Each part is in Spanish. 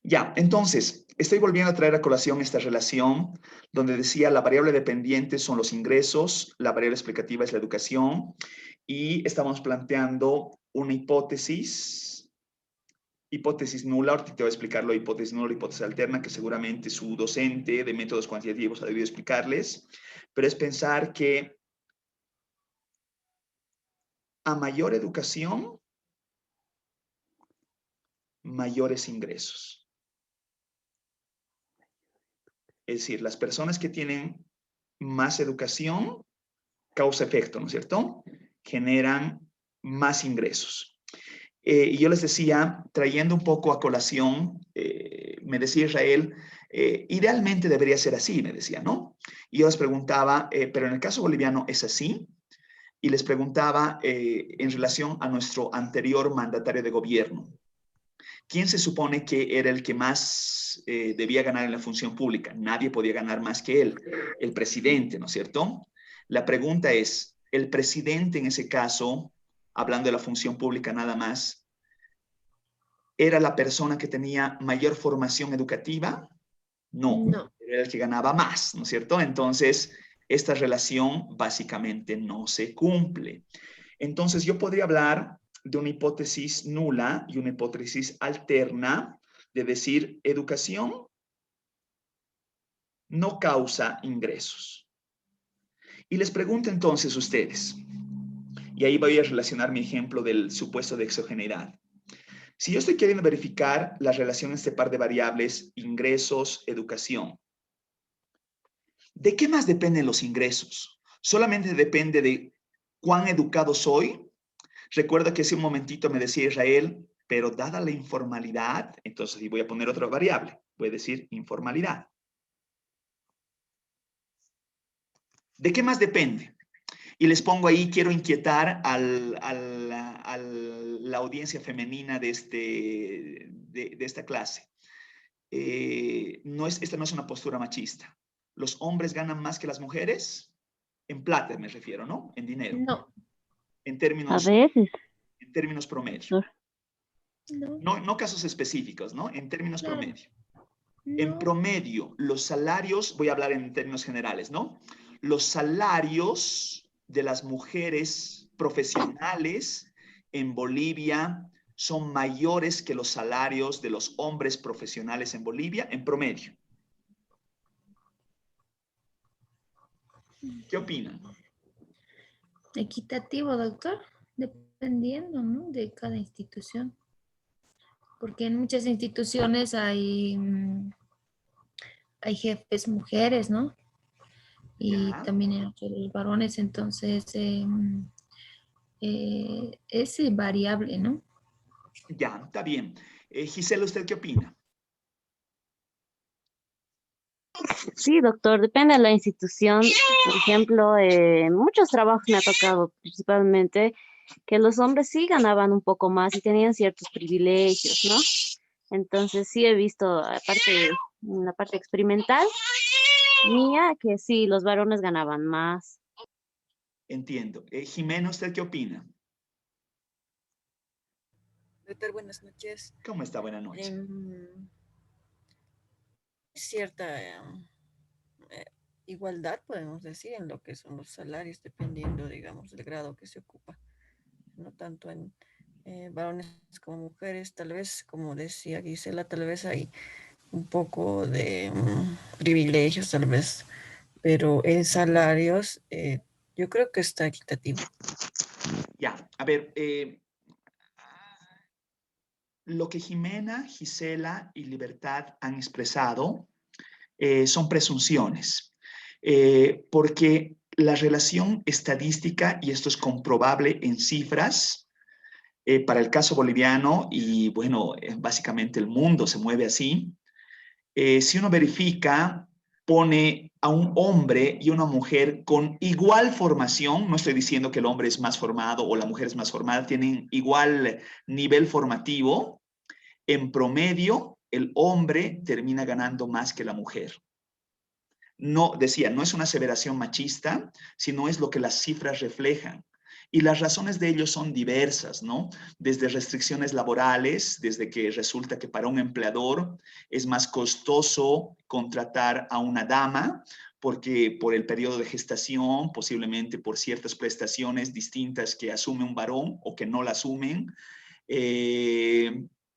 Ya, entonces, estoy volviendo a traer a colación esta relación donde decía la variable dependiente son los ingresos, la variable explicativa es la educación y estamos planteando una hipótesis nula, ahorita te voy a explicar la hipótesis nula, la hipótesis alterna, que seguramente su docente de métodos cuantitativos ha debido explicarles, pero es pensar que a mayor educación, mayores ingresos. Es decir, las personas que tienen más educación, causa-efecto, ¿no es cierto? Generan más ingresos. Y yo les decía, trayendo un poco a colación, me decía Israel, idealmente debería ser así, me decía, ¿no? Y yo les preguntaba, pero en el caso boliviano es así. Y les preguntaba en relación a nuestro anterior mandatario de gobierno, ¿quién se supone que era el que más debía ganar en la función pública? Nadie podía ganar más que él, el presidente, ¿no es cierto? La pregunta es, ¿el presidente en ese caso, hablando de la función pública nada más, era la persona que tenía mayor formación educativa? No, No. era el que ganaba más, ¿no es cierto? Entonces, esta relación básicamente no se cumple. Entonces, yo podría hablar de una hipótesis nula y una hipótesis alterna de decir educación no causa ingresos. Y les pregunto entonces a ustedes, y ahí voy a relacionar mi ejemplo del supuesto de exogeneidad. Si yo estoy queriendo verificar la relación de este par de variables, ingresos, educación, ¿de qué más dependen los ingresos? ¿Solamente depende de cuán educado soy? Recuerda que hace un momentito me decía Israel, pero dada la informalidad, entonces y voy a poner otra variable, voy a decir informalidad. ¿De qué más depende? Y les pongo ahí, quiero inquietar a la audiencia femenina de esta clase. Esta no es una postura machista. ¿Los hombres ganan más que las mujeres? En plata me refiero, ¿no? En dinero. No. En A términos, veces, en términos promedio. doctor. No. No casos específicos, ¿no? En términos Claro. promedio. En No. promedio, los salarios, voy a hablar en términos generales, ¿no? Los salarios de las mujeres profesionales en Bolivia son mayores que los salarios de los hombres profesionales en Bolivia en promedio. ¿Qué opinan? Equitativo, doctor. Dependiendo, ¿no? De cada institución. Porque en muchas instituciones hay jefes mujeres, ¿no? Y Ya, también hay otros varones, entonces es variable, ¿no? ya, está bien. Gisela, ¿usted qué opina? Sí, doctor, depende de la institución. Por ejemplo, en muchos trabajos me ha tocado principalmente que los hombres sí ganaban un poco más y tenían ciertos privilegios, ¿no? Entonces sí he visto, aparte, en la parte experimental mía, que sí, los varones ganaban más. Entiendo. Jimena, ¿usted qué opina? Doctor, buenas noches. ¿Cómo está? Buenas noches. Cierta eh, igualdad, podemos decir, en lo que son los salarios, dependiendo, digamos, del grado que se ocupa. No tanto en varones como mujeres, tal vez, como decía Gisela, tal vez hay un poco de privilegios, tal vez, pero en salarios yo creo que está equitativo. Ya, a ver, lo que Jimena, Gisela y Libertad han expresado son presunciones, porque la relación estadística, y esto es comprobable en cifras, para el caso boliviano, y bueno, básicamente el mundo se mueve así, si uno verifica, pone a un hombre y una mujer con igual formación, no estoy diciendo que el hombre es más formado o la mujer es más formada, tienen igual nivel formativo, en promedio el hombre termina ganando más que la mujer. No, decía, no es una aseveración machista, sino es lo que las cifras reflejan. Y las razones de ello son diversas, ¿no? Desde restricciones laborales, desde que resulta que para un empleador es más costoso contratar a una dama, porque por el periodo de gestación, posiblemente por ciertas prestaciones distintas que asume un varón o que no la asumen,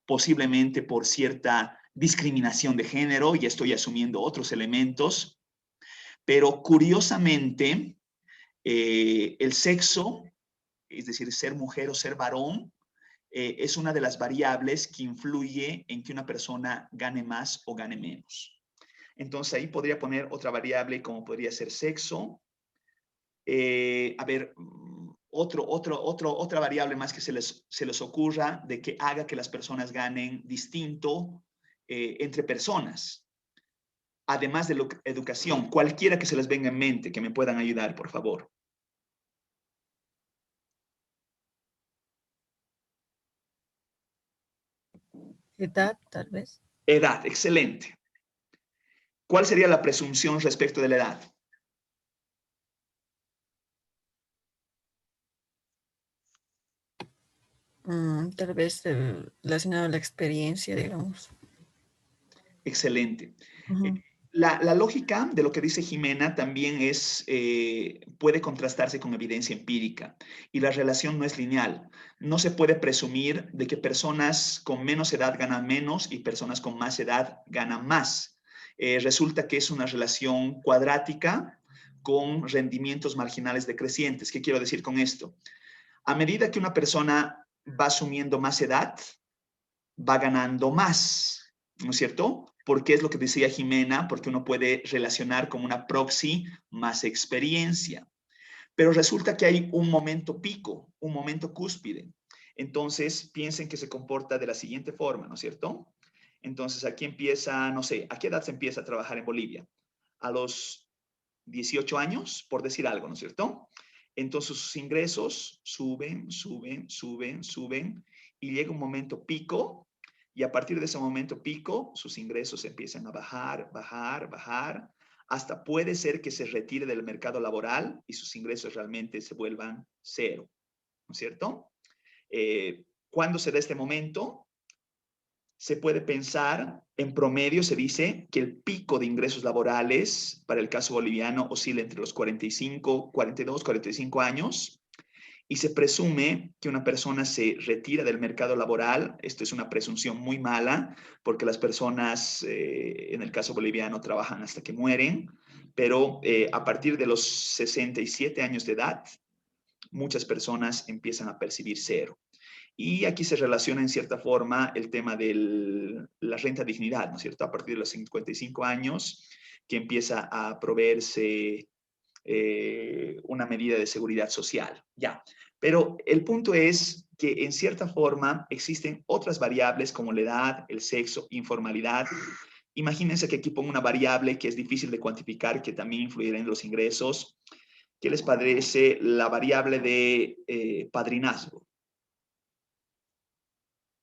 posiblemente por cierta discriminación de género, y estoy asumiendo otros elementos, pero curiosamente, el sexo, es decir, ser mujer o ser varón, es una de las variables que influye en que una persona gane más o gane menos. Entonces ahí podría poner otra variable como podría ser sexo. Otra variable más que se les ocurra de que haga que las personas ganen distinto entre personas. Además de la educación, cualquiera que se les venga en mente, que me puedan ayudar, por favor. Edad, tal vez. Edad, excelente. ¿Cuál sería la presunción respecto de la edad? Tal vez relacionado a la experiencia, digamos. Excelente. Ujú. La lógica de lo que dice Jimena también puede contrastarse con evidencia empírica, y la relación no es lineal. No se puede presumir de que personas con menos edad ganan menos y personas con más edad ganan más. Resulta que es una relación cuadrática con rendimientos marginales decrecientes. ¿Qué quiero decir con esto? A medida que una persona va asumiendo más edad, va ganando más, ¿no es cierto? Porque es lo que decía Jimena, porque uno puede relacionar como una proxy más experiencia. Pero resulta que hay un momento pico, un momento cúspide. Entonces, piensen que se comporta de la siguiente forma, ¿no es cierto? Entonces, aquí empieza, no sé, ¿a qué edad se empieza a trabajar en Bolivia? A los 18 años, por decir algo, ¿no es cierto? Entonces, sus ingresos suben, suben, suben, suben, y llega un momento pico, y a partir de ese momento pico, sus ingresos empiezan a bajar, bajar, bajar, hasta puede ser que se retire del mercado laboral y sus ingresos realmente se vuelvan cero, ¿no es cierto? ¿Cuándo se da este momento? Se puede pensar, en promedio se dice que el pico de ingresos laborales para el caso boliviano oscila entre los 45, 42, 45 años, y se presume que una persona se retira del mercado laboral. Esto es una presunción muy mala, porque las personas, en el caso boliviano, trabajan hasta que mueren, pero a partir de los 67 años de edad, muchas personas empiezan a percibir cero. Y aquí se relaciona en cierta forma el tema de la renta dignidad, ¿no es cierto? A partir de los 55 años, que empieza a proveerse una medida de seguridad social. Ya. Pero el punto es que en cierta forma existen otras variables como la edad, el sexo, informalidad. Imagínense que aquí pongo una variable que es difícil de cuantificar, que también influirá en los ingresos. ¿Qué les parece la variable de padrinazgo?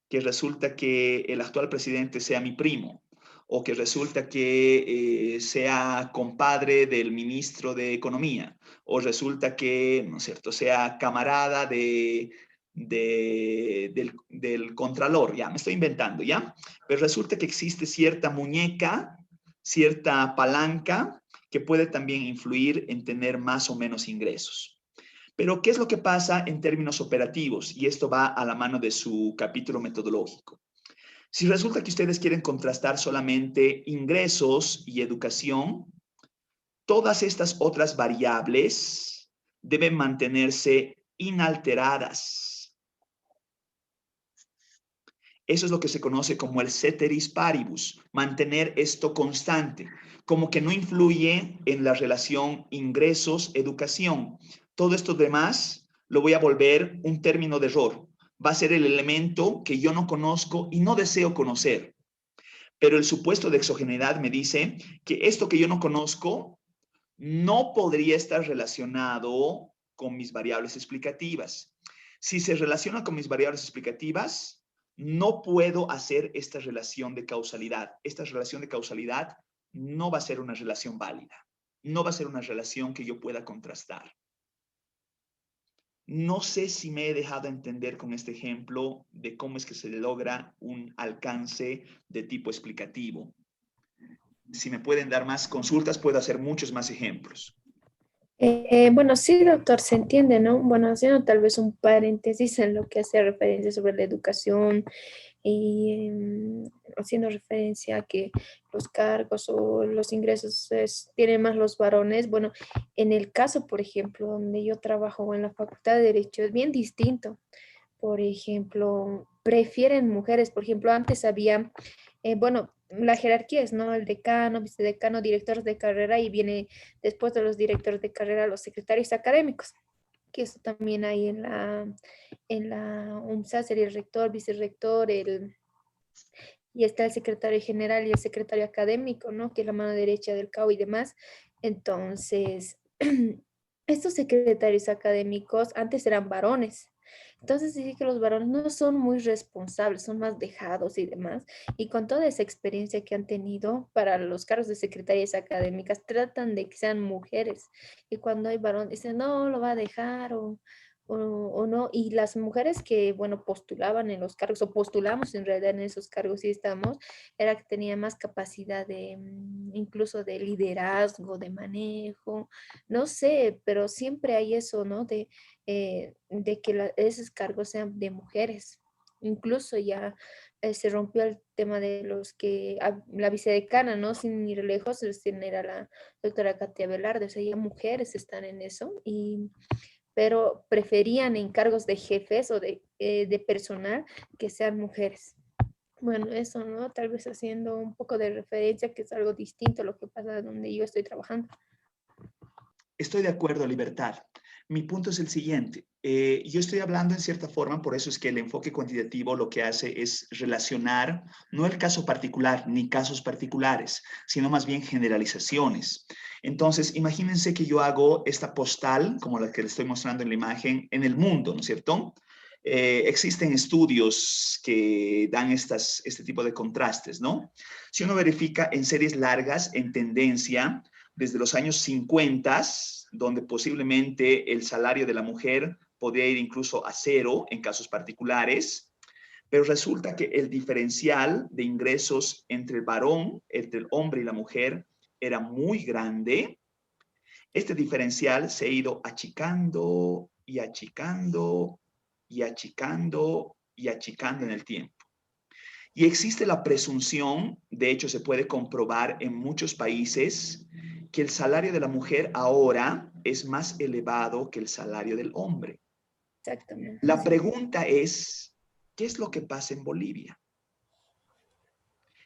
Que resulta que el actual presidente sea mi primo, o que resulta que sea compadre del ministro de Economía, o resulta que, ¿no es cierto?, sea camarada del contralor, ya, me estoy inventando, ¿ya? Pero resulta que existe cierta muñeca, cierta palanca que puede también influir en tener más o menos ingresos. Pero, ¿qué es lo que pasa en términos operativos? Y esto va a la mano de su capítulo metodológico. Si resulta que ustedes quieren contrastar solamente ingresos y educación, todas estas otras variables deben mantenerse inalteradas. Eso es lo que se conoce como el ceteris paribus, mantener esto constante, como que no influye en la relación ingresos-educación. Todo esto demás lo voy a volver un término de error. Va a ser el elemento que yo no conozco y no deseo conocer. Pero el supuesto de exogeneidad me dice que esto que yo no conozco no podría estar relacionado con mis variables explicativas. Si se relaciona con mis variables explicativas, no puedo hacer esta relación de causalidad. Esta relación de causalidad no va a ser una relación válida. No va a ser una relación que yo pueda contrastar. No sé si me he dejado entender con este ejemplo de cómo es que se logra un alcance de tipo explicativo. Si me pueden dar más consultas, puedo hacer muchos más ejemplos. Bueno, sí, doctor, se entiende, ¿no? Bueno, haciendo tal vez un paréntesis en lo que hace referencia sobre la educación y haciendo referencia a que los cargos o los ingresos tienen más los varones. Bueno, en el caso, por ejemplo, donde yo trabajo en la Facultad de Derecho, es bien distinto. Por ejemplo, prefieren mujeres. Por ejemplo, antes había, bueno, la jerarquía es, ¿no? El decano, vicedecano, directores de carrera y viene después de los directores de carrera los secretarios académicos, que eso también hay en la UNSA, sería el rector, vicerrector, y está el secretario general y el secretario académico, ¿no? Que es la mano derecha del CAU y demás. Entonces, estos secretarios académicos antes eran varones. Entonces sí que los varones no son muy responsables, son más dejados y demás. Y con toda esa experiencia que han tenido para los cargos de secretarias académicas, tratan de que sean mujeres. Y cuando hay varón, dicen, no, lo va a dejar o no. Y las mujeres que, bueno, postulaban en los cargos o postulamos en realidad en esos cargos y estamos, era que tenían más capacidad de incluso de liderazgo, de manejo, no sé, pero siempre hay eso, ¿no? De que esos cargos sean de mujeres. Incluso ya se rompió el tema de los que, la vicedecana, ¿no? Sin ir lejos, recién era la doctora Katia Velarde, o sea, ya mujeres están en eso, pero preferían encargos de jefes o de personal que sean mujeres. Bueno, eso, ¿no? Tal vez haciendo un poco de referencia, que es algo distinto a lo que pasa donde yo estoy trabajando. Estoy de acuerdo, Libertad. Mi punto es el siguiente. Yo estoy hablando en cierta forma, por eso es que el enfoque cuantitativo lo que hace es relacionar no el caso particular ni casos particulares, sino más bien generalizaciones. Entonces, imagínense que yo hago esta postal, como la que les estoy mostrando en la imagen, en el mundo, ¿no es cierto? Existen estudios que dan este tipo de contrastes, ¿no? Si uno verifica en series largas, en tendencia, desde los años 50, donde posiblemente el salario de la mujer podría ir incluso a cero en casos particulares, pero resulta que el diferencial de ingresos entre el varón, entre el hombre y la mujer, era muy grande. Este diferencial se ha ido achicando y achicando y achicando y achicando en el tiempo. Y existe la presunción, de hecho se puede comprobar en muchos países, que el salario de la mujer ahora es más elevado que el salario del hombre. Exactamente. La Sí. pregunta es, ¿qué es lo que pasa en Bolivia?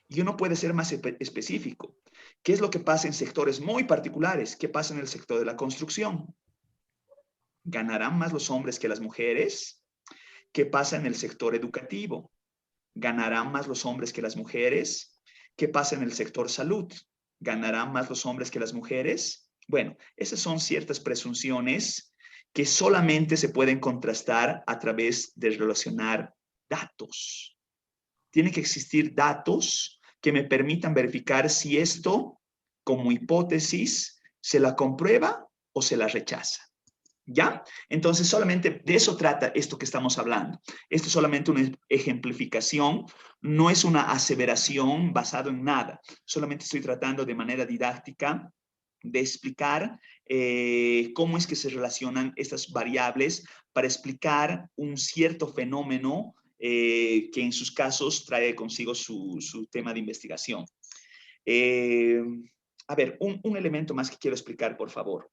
Y uno puede ser más específico. ¿Qué es lo que pasa en sectores muy particulares? ¿Qué pasa en el sector de la construcción? ¿Ganarán más los hombres que las mujeres? ¿Qué pasa en el sector educativo? ¿Ganarán más los hombres que las mujeres? ¿Qué pasa en el sector salud? ¿Ganarán más los hombres que las mujeres? Bueno, esas son ciertas presunciones que solamente se pueden contrastar a través de relacionar datos. Tienen que existir datos que me permitan verificar si esto, como hipótesis, se la comprueba o se la rechaza. ¿Ya? Entonces, solamente de eso trata esto que estamos hablando. Esto es solamente una ejemplificación, no es una aseveración basada en nada. Solamente estoy tratando de manera didáctica de explicar cómo es que se relacionan estas variables para explicar un cierto fenómeno que en sus casos trae consigo su tema de investigación. A ver, un elemento más que quiero explicar, por favor.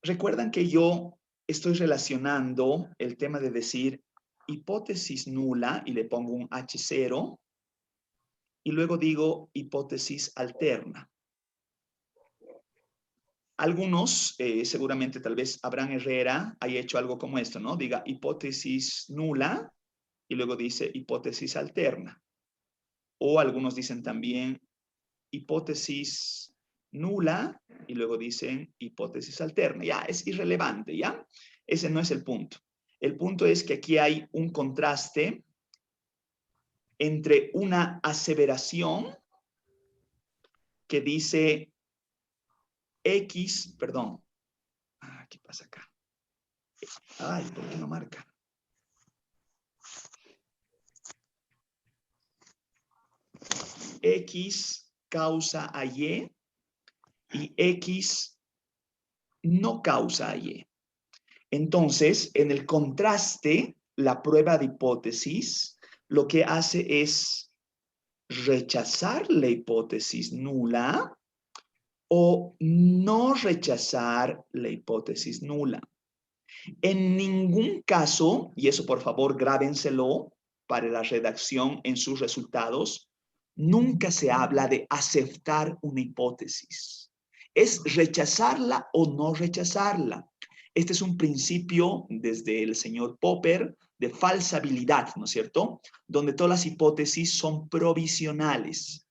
Recuerdan que yo estoy relacionando el tema de decir hipótesis nula y le pongo un H0 y luego digo hipótesis alterna. Algunos, seguramente tal vez Abraham Herrera haya hecho algo como esto, ¿no? Diga hipótesis nula y luego dice hipótesis alterna. O algunos dicen también hipótesis nula y luego dicen hipótesis alterna. Ya, es irrelevante, ¿ya? Ese no es el punto. El punto es que aquí hay un contraste entre una aseveración que dice X, perdón, ¿qué pasa acá? Ay, ¿por qué no marca? X causa a Y y X no causa a Y. Entonces, en el contraste, la prueba de hipótesis lo que hace es rechazar la hipótesis nula o no rechazar la hipótesis nula. En ningún caso, y eso por favor grábenselo para la redacción en sus resultados, nunca se habla de aceptar una hipótesis. Es rechazarla o no rechazarla. Este es un principio desde el señor Popper de falsabilidad, ¿no es cierto? Donde todas las hipótesis son provisionales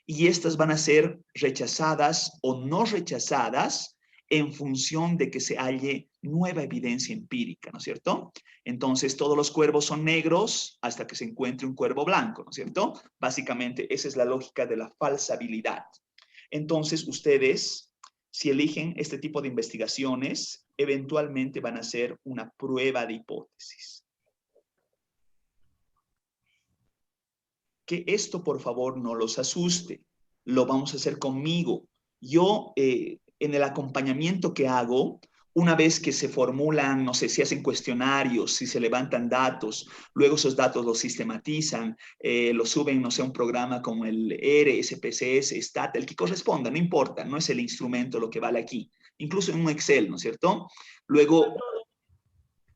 y estas van a ser rechazadas o no rechazadas en función de que se halle nueva evidencia empírica, ¿no es cierto? Entonces, todos los cuervos son negros hasta que se encuentre un cuervo blanco, ¿no es cierto? Básicamente, esa es la lógica de la falsabilidad. Entonces, ustedes, si eligen este tipo de investigaciones, eventualmente van a ser una prueba de hipótesis. Que esto, por favor, no los asuste. Lo vamos a hacer conmigo. Yo, en el acompañamiento que hago, una vez que se formulan, no sé, si hacen cuestionarios, si se levantan datos, luego esos datos los sistematizan, los suben, no sé, a un programa como el ERE, SPSS, STAT, el que corresponda, no importa, no es el instrumento lo que vale aquí, incluso en un Excel, ¿no es cierto? Luego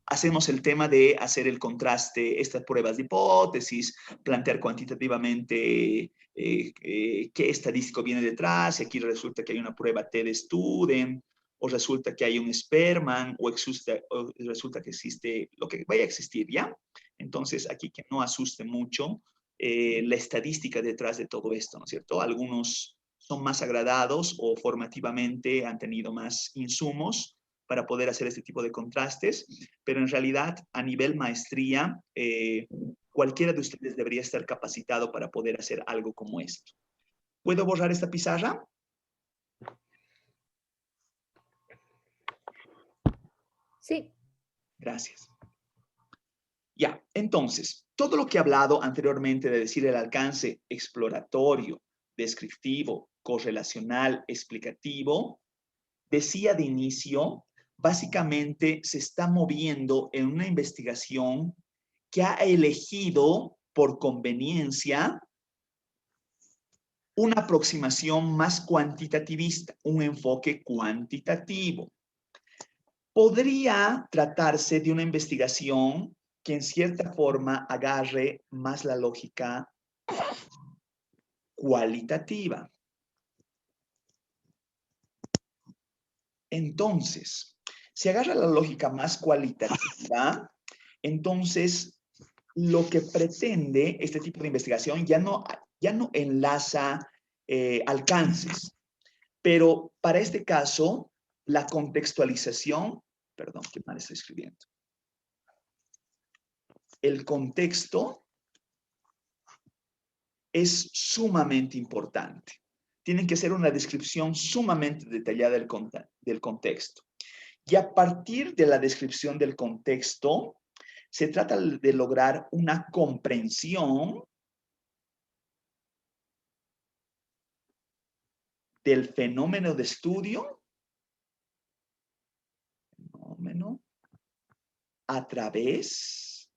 hacemos el tema de hacer el contraste, estas pruebas de hipótesis, plantear cuantitativamente qué estadístico viene detrás, y aquí resulta que hay una prueba T-de-Student, o resulta que hay un Spearman, o resulta que existe lo que vaya a existir, ¿ya? Entonces, aquí que no asuste mucho la estadística detrás de todo esto, ¿no es cierto? Algunos son más agradados o formativamente han tenido más insumos para poder hacer este tipo de contrastes, pero en realidad a nivel maestría, cualquiera de ustedes debería estar capacitado para poder hacer algo como esto. ¿Puedo borrar esta pizarra? Sí. Gracias. Ya, entonces, todo lo que he hablado anteriormente de decir el alcance exploratorio, descriptivo, correlacional, explicativo, decía de inicio, básicamente se está moviendo en una investigación que ha elegido por conveniencia una aproximación más cuantitativista, un enfoque cuantitativo. Podría tratarse de una investigación que en cierta forma agarre más la lógica cualitativa. Entonces, si agarra la lógica más cualitativa, entonces lo que pretende este tipo de investigación ya no enlaza alcances, pero para este caso, la contextualización, perdón, qué mal estoy escribiendo. El contexto es sumamente importante. Tienen que hacer una descripción sumamente detallada del contexto. Y a partir de la descripción del contexto, se trata de lograr una comprensión del fenómeno de estudio a través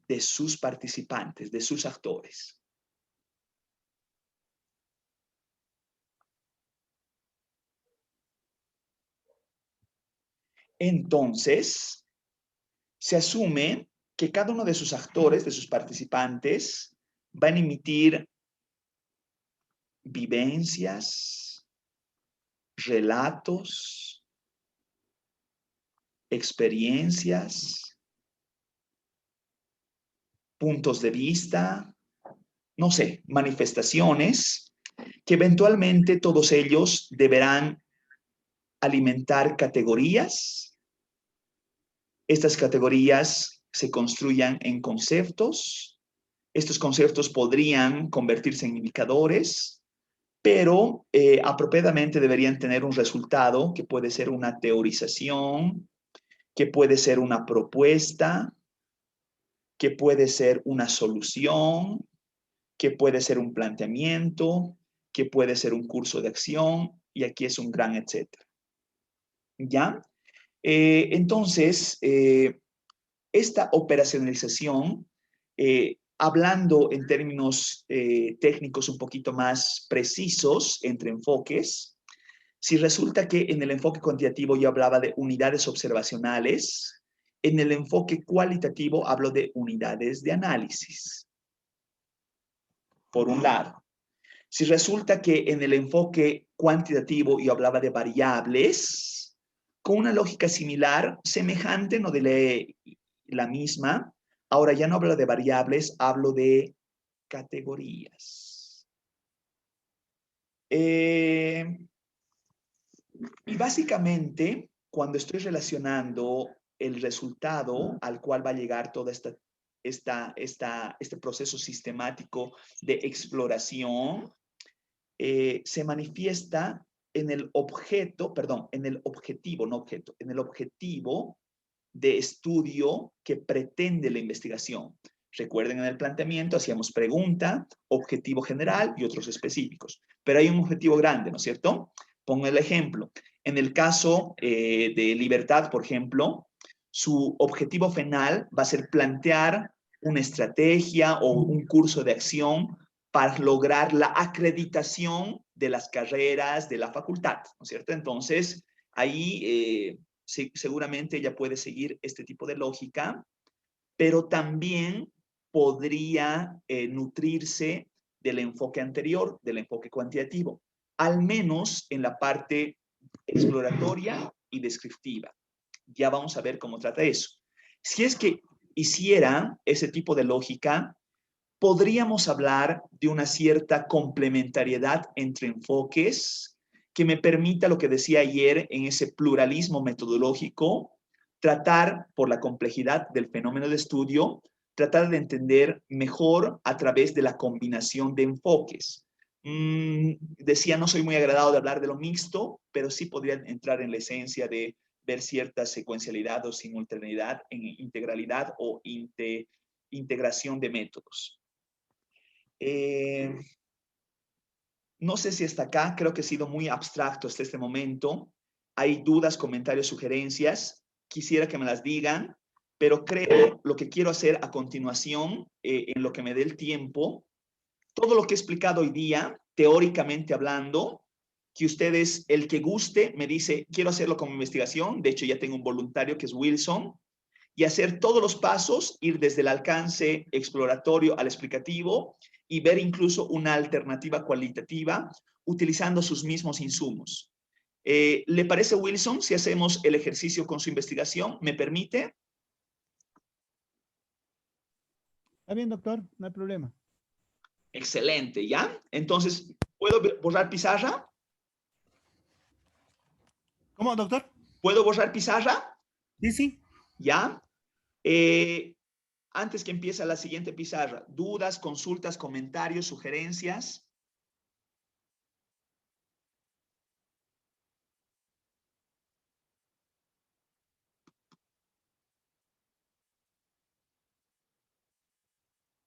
de sus participantes, de sus actores. Entonces, se asume que cada uno de sus actores, de sus participantes, van a emitir vivencias, relatos, experiencias, puntos de vista, no sé, manifestaciones, que eventualmente todos ellos deberán alimentar categorías. Estas categorías se construyan en conceptos. Estos conceptos podrían convertirse en indicadores pero apropiadamente deberían tener un resultado que puede ser una teorización, que puede ser una propuesta, que puede ser una solución, que puede ser un planteamiento, que puede ser un curso de acción, y aquí es un gran etcétera. ¿Ya? Entonces, esta operacionalización, hablando en términos técnicos un poquito más precisos entre enfoques, si resulta que en el enfoque cuantitativo yo hablaba de unidades observacionales, en el enfoque cualitativo hablo de unidades de análisis, por un lado. Si resulta que en el enfoque cuantitativo yo hablaba de variables, con una lógica similar, semejante, no de la misma, ahora ya no hablo de variables, hablo de categorías. Y básicamente, cuando estoy relacionando el resultado al cual va a llegar toda este proceso sistemático de exploración, se manifiesta en el objeto, perdón, en el objetivo, no objeto, en el objetivo de estudio que pretende la investigación. Recuerden, en el planteamiento hacíamos pregunta, objetivo general y otros específicos. Pero hay un objetivo grande, ¿no es cierto? Pongo el ejemplo. En el caso de libertad, por ejemplo, su objetivo final va a ser plantear una estrategia o un curso de acción para lograr la acreditación de las carreras de la facultad, ¿no es cierto? Entonces, ahí seguramente ella puede seguir este tipo de lógica, pero también podría nutrirse del enfoque anterior, del enfoque cuantitativo, al menos en la parte exploratoria y descriptiva. Ya vamos a ver cómo trata eso. Si es que hiciera ese tipo de lógica, podríamos hablar de una cierta complementariedad entre enfoques que me permita, lo que decía ayer, en ese pluralismo metodológico, tratar por la complejidad del fenómeno de estudio, tratar de entender mejor a través de la combinación de enfoques. Decía, no soy muy agradado de hablar de lo mixto, pero sí podría entrar en la esencia de ver cierta secuencialidad o simultaneidad en integralidad o integración de métodos. No sé si hasta acá, creo que he sido muy abstracto hasta este momento. Hay dudas, comentarios, sugerencias. Quisiera que me las digan, pero creo lo que quiero hacer a continuación, en lo que me dé el tiempo, todo lo que he explicado hoy día, teóricamente hablando, que ustedes, el que guste, me dice, quiero hacerlo como investigación. De hecho, ya tengo un voluntario que es Wilson, y hacer todos los pasos, ir desde el alcance exploratorio al explicativo y ver incluso una alternativa cualitativa utilizando sus mismos insumos. ¿Le parece, Wilson, si hacemos el ejercicio con su investigación? ¿Me permite? Está bien, doctor, no hay problema. Excelente, ¿ya? Entonces, ¿puedo borrar pizarra? ¿Cómo, doctor? ¿Puedo borrar pizarra? Sí, sí. ¿Ya? Antes que empiece la siguiente pizarra, dudas, consultas, comentarios, sugerencias.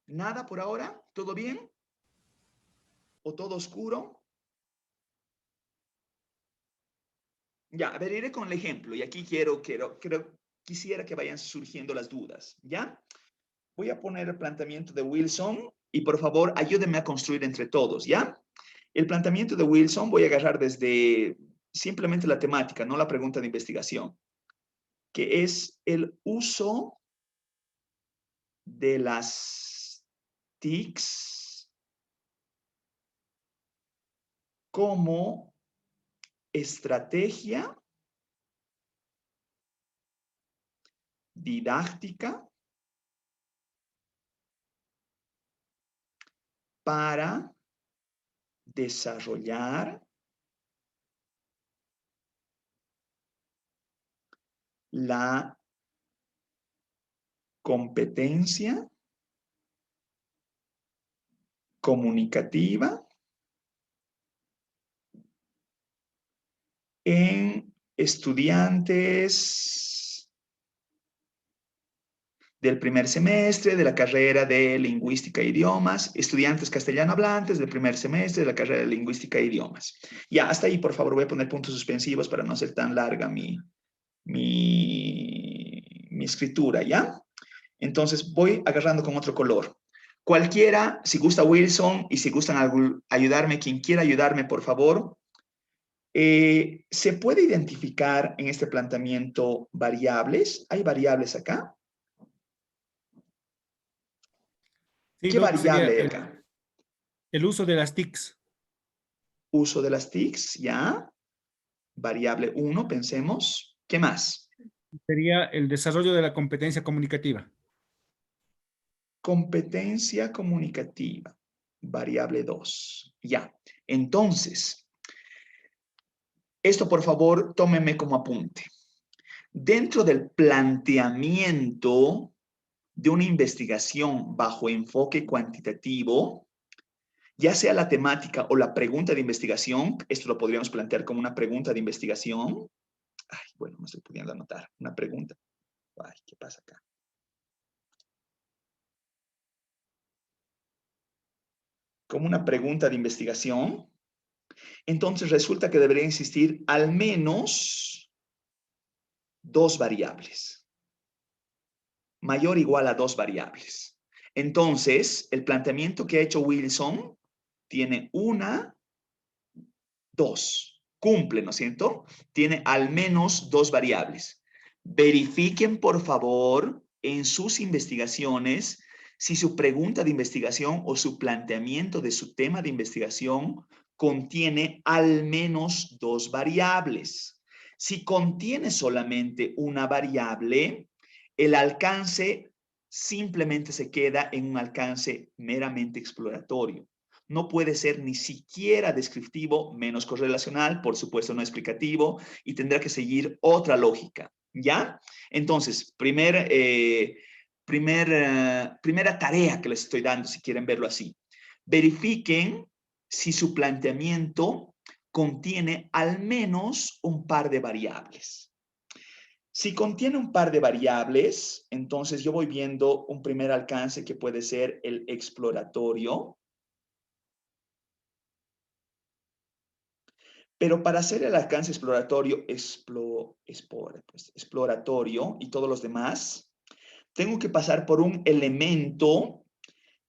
¿Nada por ahora? ¿Todo bien? ¿O todo oscuro? Ya, a ver, iré con el ejemplo y aquí quisiera que vayan surgiendo las dudas, ¿ya? Voy a poner el planteamiento de Wilson y por favor ayúdenme a construir entre todos, ¿ya? El planteamiento de Wilson voy a agarrar desde simplemente la temática, no la pregunta de investigación, que es el uso de las TICs como estrategia didáctica para desarrollar la competencia comunicativa en estudiantes del primer semestre de la carrera de Lingüística e Idiomas, estudiantes castellano hablantes del primer semestre de la carrera de Lingüística e Idiomas. Ya, hasta ahí, por favor, voy a poner puntos suspensivos para no hacer tan larga mi escritura, ¿ya? Entonces, voy agarrando con otro color. Cualquiera, si gusta Wilson y si gustan ayudarme, quien quiera ayudarme, por favor. ¿Se puede identificar en este planteamiento variables? ¿Hay variables acá? Sí, ¿Qué Doc, sería variable hay acá? el uso de las TICs. Uso de las TICs, ¿ya? Variable 1, pensemos. ¿Qué más? Sería el desarrollo de la competencia comunicativa. Competencia comunicativa. Variable 2. Ya. Entonces, esto por favor, tómenme como apunte. Dentro del planteamiento de una investigación bajo enfoque cuantitativo, ya sea la temática o la pregunta de investigación, esto lo podríamos plantear como una pregunta de investigación. Ay, bueno, no estoy pudiendo anotar. Una pregunta. Ay, ¿qué pasa acá? Como una pregunta de investigación. Entonces resulta que debería existir al menos dos variables. Mayor o igual a dos variables. Entonces, el planteamiento que ha hecho Wilson tiene una, dos. Cumple, ¿no es cierto? Tiene al menos dos variables. Verifiquen, por favor, en sus investigaciones si su pregunta de investigación o su planteamiento de su tema de investigación contiene al menos dos variables. Si contiene solamente una variable, el alcance simplemente se queda en un alcance meramente exploratorio. No puede ser ni siquiera descriptivo, menos correlacional, por supuesto no explicativo, y tendrá que seguir otra lógica, ¿ya? Entonces, primera tarea que les estoy dando, si quieren verlo así. Verifiquen si su planteamiento contiene al menos un par de variables. Si contiene un par de variables, entonces yo voy viendo un primer alcance que puede ser el exploratorio. Pero para hacer el alcance exploratorio, exploratorio y todos los demás, tengo que pasar por un elemento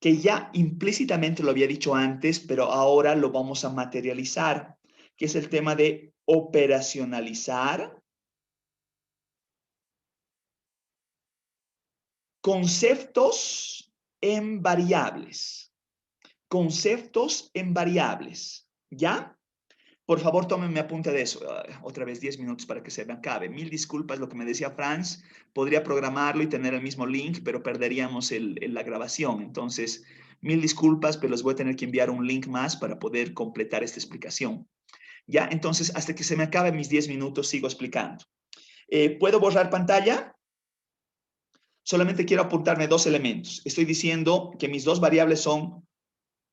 que ya implícitamente lo había dicho antes, pero ahora lo vamos a materializar, que es el tema de operacionalizar conceptos en variables. Conceptos en variables, ¿ya? Por favor, tómenme apunte de eso. Otra vez 10 minutos para que se me acabe. Mil disculpas, lo que me decía Franz. Podría programarlo y tener el mismo link, pero perderíamos la grabación. Entonces, mil disculpas, pero les voy a tener que enviar un link más para poder completar esta explicación. ¿Ya? Entonces, hasta que se me acabe mis 10 minutos, sigo explicando. ¿Puedo borrar pantalla? Solamente quiero apuntarme dos elementos. Estoy diciendo que mis dos variables son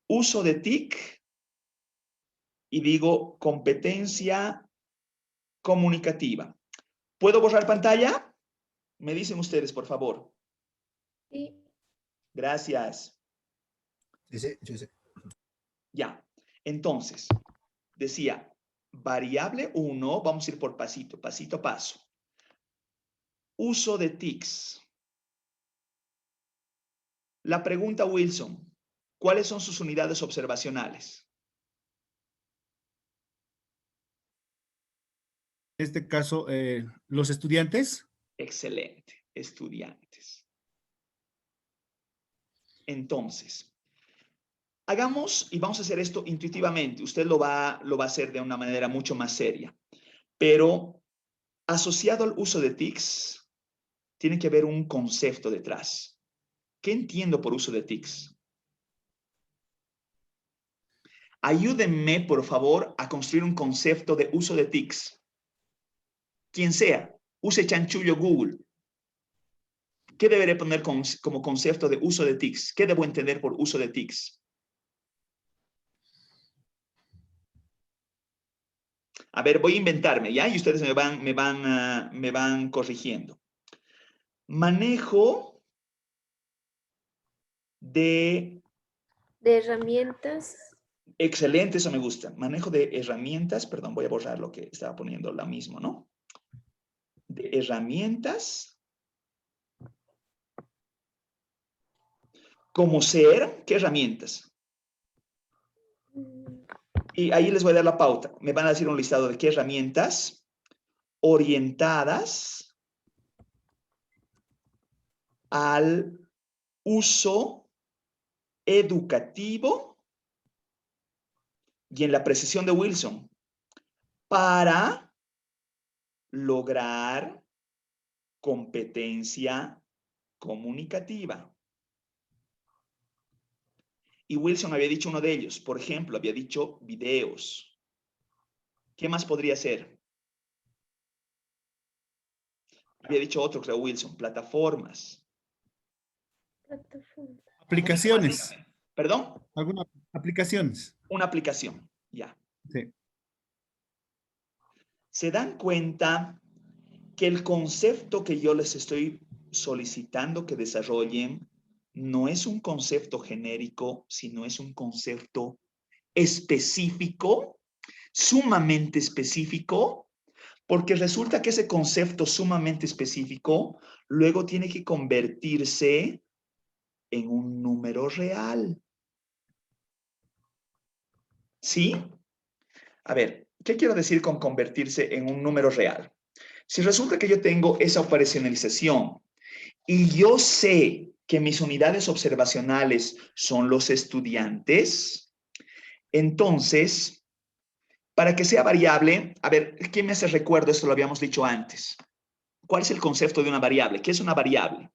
uso de TIC y digo competencia comunicativa. ¿Puedo borrar pantalla? Me dicen ustedes, por favor. Sí. Gracias. Sí, sí. Ya. Entonces, decía, variable 1, vamos a ir por pasito a paso. Uso de TICs. La pregunta, Wilson, ¿cuáles son sus unidades observacionales? En este caso, los estudiantes. Excelente, estudiantes. Entonces, hagamos y vamos a hacer esto intuitivamente. Usted lo va a hacer de una manera mucho más seria. Pero asociado al uso de TICs, tiene que haber un concepto detrás. ¿Qué entiendo por uso de TICs? Ayúdenme, por favor, a construir un concepto de uso de TICs. Quien sea, use chanchullo Google. ¿Qué deberé poner como concepto de uso de TICs? ¿Qué debo entender por uso de TICs? A ver, voy a inventarme, ¿ya? Y ustedes me van corrigiendo. Manejo de... De herramientas. Excelente, eso me gusta. Manejo de herramientas, perdón, voy a borrar lo que estaba poniendo, la misma, ¿no? De herramientas. Como ser, ¿qué herramientas? Y ahí les voy a dar la pauta. Me van a decir un listado de qué herramientas orientadas al uso educativo y en la precisión de Wilson para lograr competencia comunicativa. Y Wilson había dicho uno de ellos, por ejemplo, había dicho videos. ¿Qué más podría ser? Había dicho otro, creo, Wilson, plataformas. Aplicaciones. ¿Perdón? ¿Algunas aplicaciones? Una aplicación, ya. Sí. ¿Se dan cuenta que el concepto que yo les estoy solicitando que desarrollen no es un concepto genérico, sino es un concepto específico, sumamente específico, porque resulta que ese concepto sumamente específico luego tiene que convertirse en un número real? ¿Sí? A ver, ¿qué quiero decir con convertirse en un número real? Si resulta que yo tengo esa operacionalización y yo sé que mis unidades observacionales son los estudiantes, entonces, para que sea variable, a ver, ¿quién me hace recuerdo? Esto lo habíamos dicho antes. ¿Cuál es el concepto de una variable? ¿Qué es una variable?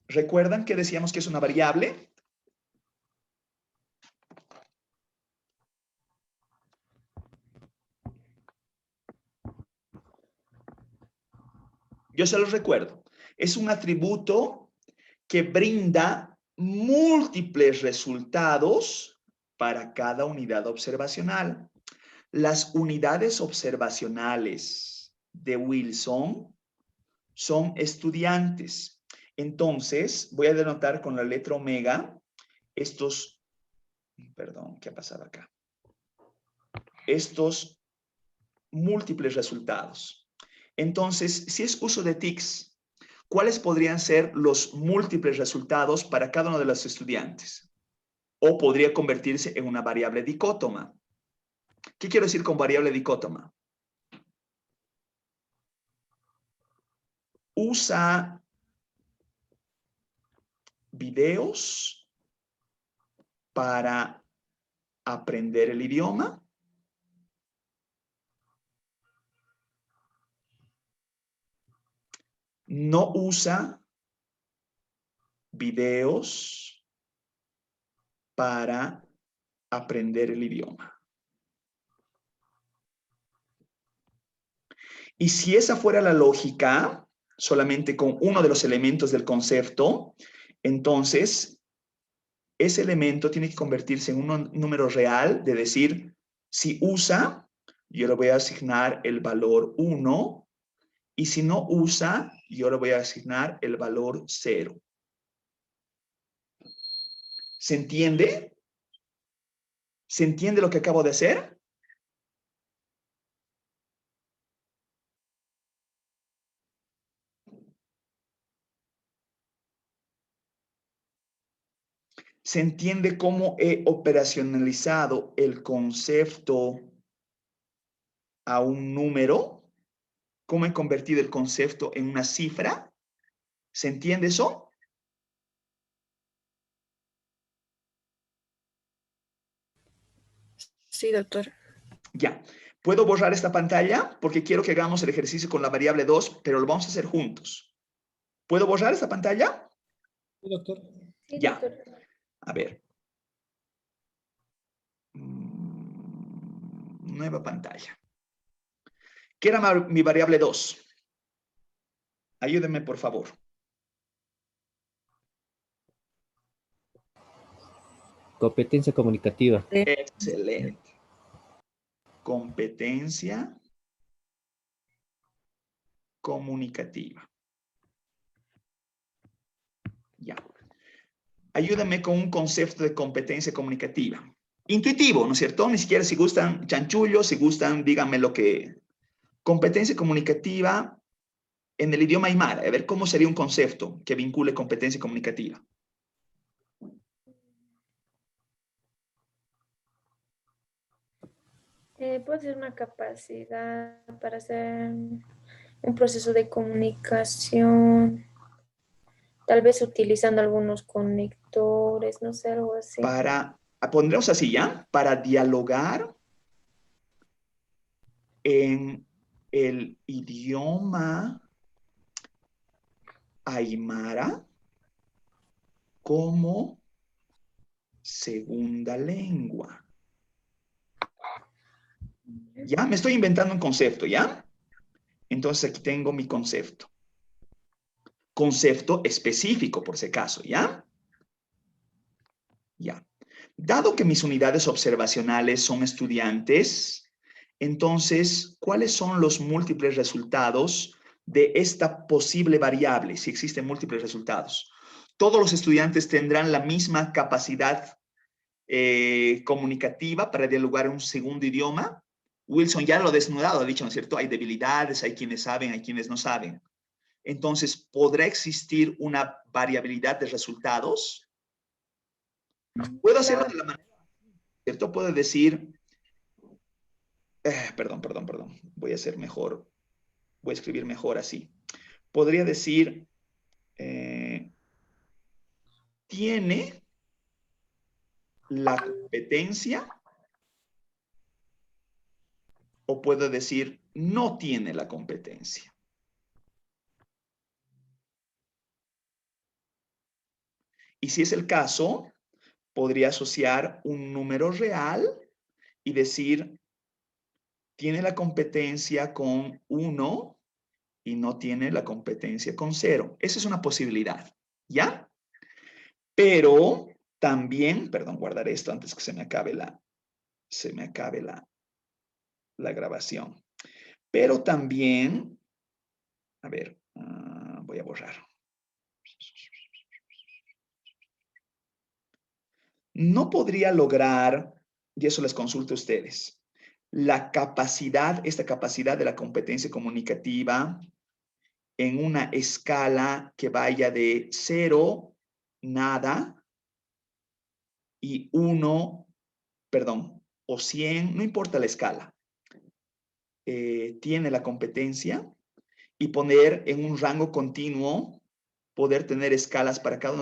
¿Recuerdan que decíamos que es una variable? Yo se los recuerdo. Es un atributo que brinda múltiples resultados para cada unidad observacional. Las unidades observacionales de Wilson son estudiantes. Entonces, voy a denotar con la letra omega estos, perdón, ¿qué ha pasado acá? Estos múltiples resultados. Entonces, si es uso de TICS, ¿cuáles podrían ser los múltiples resultados para cada uno de los estudiantes? O podría convertirse en una variable dicótoma. ¿Qué quiero decir con variable dicótoma? Usa videos para aprender el idioma. No usa videos para aprender el idioma. Y si esa fuera la lógica, solamente con uno de los elementos del concepto, entonces ese elemento tiene que convertirse en un número real, de decir, si usa, yo le voy a asignar el valor 1, y si no usa, yo le voy a asignar el valor 0. ¿Se entiende? ¿Se entiende lo que acabo de hacer? ¿Se entiende cómo he operacionalizado el concepto a un número? ¿Cómo he convertido el concepto en una cifra? ¿Se entiende eso? Sí, doctor. Ya. ¿Puedo borrar esta pantalla? Porque quiero que hagamos el ejercicio con la variable 2, pero lo vamos a hacer juntos. ¿Puedo borrar esta pantalla? Sí, doctor. Sí, Ya. doctor. A ver. Nueva pantalla. ¿Qué era mi variable 2? Ayúdenme, por favor. Competencia comunicativa. Excelente. Competencia comunicativa. Ya. Ayúdame con un concepto de competencia comunicativa. Intuitivo, ¿no es cierto? Ni siquiera si gustan chanchullos, si gustan, díganme lo que... Competencia comunicativa en el idioma aymara. A ver, ¿cómo sería un concepto que vincule competencia comunicativa? Puede ser una capacidad para hacer un proceso de comunicación, tal vez utilizando algunos conectores, no sé, algo así. Pondremos así, ¿ya? Para dialogar en el idioma aymara como segunda lengua. ¿Ya? Me estoy inventando un concepto, ¿ya? Entonces aquí tengo mi concepto. Concepto específico, por si acaso, ¿ya? Ya. Dado que mis unidades observacionales son estudiantes, entonces, ¿cuáles son los múltiples resultados de esta posible variable, si existen múltiples resultados? Todos los estudiantes tendrán la misma capacidad comunicativa para dialogar en un segundo idioma. Wilson ya lo ha desnudado, ha dicho, ¿no es cierto? Hay debilidades, hay quienes saben, hay quienes no saben. Entonces, ¿podrá existir una variabilidad de resultados? Puedo hacerlo de la manera, ¿cierto? Puedo decir, perdón. Voy a hacer mejor, voy a escribir mejor así. Podría decir, tiene la competencia, o puedo decir, no tiene la competencia. Y si es el caso, podría asociar un número real y decir, tiene la competencia con 1 y no tiene la competencia con 0. Esa es una posibilidad, ¿ya? Pero también, perdón, guardaré esto antes que se me acabe la grabación. Pero también, a ver, voy a borrar. No podría lograr, y eso les consulto a ustedes, esta capacidad de la competencia comunicativa en una escala que vaya de 0, nada, y 1, perdón, o 100, no importa la escala, tiene la competencia, y poner en un rango continuo, poder tener escalas para cada uno